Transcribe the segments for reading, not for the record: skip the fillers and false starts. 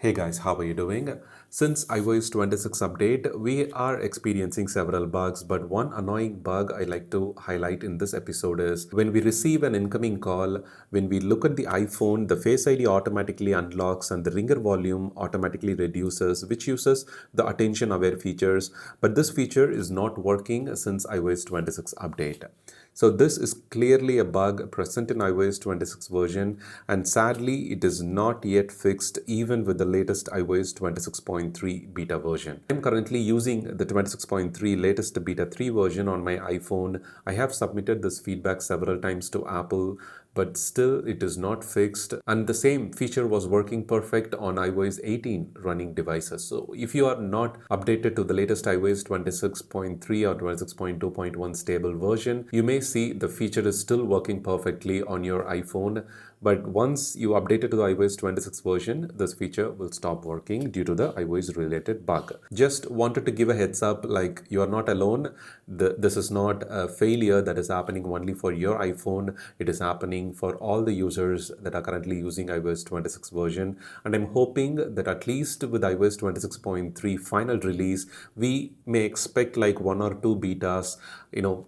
Hey guys, how are you doing? Since iOS 26 update, we are experiencing several bugs, but one annoying bug I like to highlight in this episode is when we receive an incoming call, when we look at the iPhone, the Face ID automatically unlocks and the ringer volume automatically reduces, which uses the attention aware features, but this feature is not working since iOS 26 update. So this is clearly a bug present in iOS 26 version, and sadly it is not yet fixed even with the latest iOS 26.3 beta version. I'm currently using the 26.3 latest beta 3 version on my iPhone. I have submitted this feedback several times to Apple, but still it is not fixed, and the same feature was working perfect on iOS 18 running devices. So if you are not updated to the latest iOS 26.3 or 26.2.1 stable version, you may see the feature is still working perfectly on your iPhone, but once you update it to the iOS 26 version, this feature will stop working due to the iOS related bug. Just wanted to give a heads up, like, you are not alone. This is not a failure that is happening only for your iPhone. It is happening for all the users that are currently using iOS 26 version. And I'm hoping that at least with iOS 26.3 final release, we may expect like one or two betas,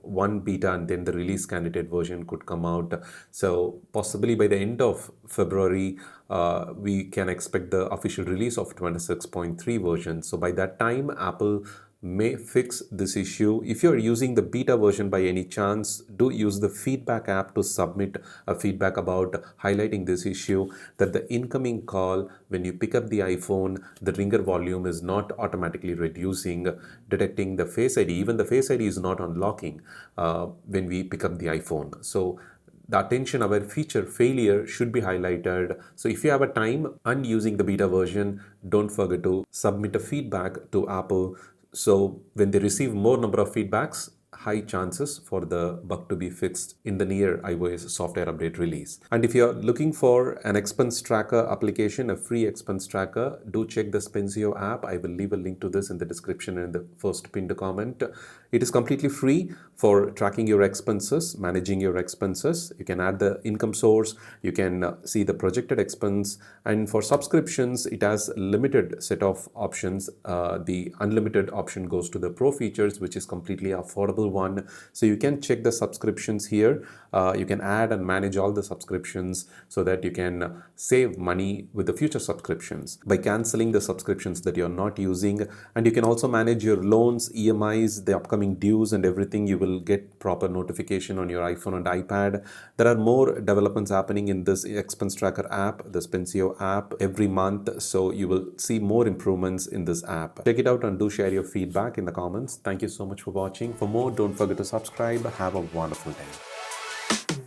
one beta and then the release candidate version could come out. So possibly by the end of February, we can expect the official release of 26.3 version. So by that time, Apple may fix this issue. If you're using the beta version by any chance, do use the feedback app to submit a feedback about highlighting this issue, that the incoming call, when you pick up the iPhone, the ringer volume is not automatically reducing, detecting the Face ID. Even the Face ID is not unlocking when we pick up the iPhone. So the attention aware feature failure should be highlighted. So if you have a time and using the beta version, don't forget to submit a feedback to Apple. So when they receive more number of feedbacks, high chances for the bug to be fixed in the near iOS software update release. And if you're looking for an expense tracker application, a free expense tracker, do check the Spensio app. I will leave a link to this in the description and in the first pinned comment. It is completely free for tracking your expenses, managing your expenses. You can add the income source, you can see the projected expense, and for subscriptions, it has a limited set of options. The unlimited option goes to the pro features, which is completely affordable one. So you can check the subscriptions here. You can add and manage all the subscriptions so that you can save money with the future subscriptions by canceling the subscriptions that you're not using. And you can also manage your loans, EMIs, the upcoming dues and everything. You will get proper notification on your iPhone and iPad. There are more developments happening in this expense tracker app, the Spensio app, every month. So you will see more improvements in this app. Check it out and do share your feedback in the comments. Thank you so much for watching. For more, don't forget to subscribe. Have a wonderful day.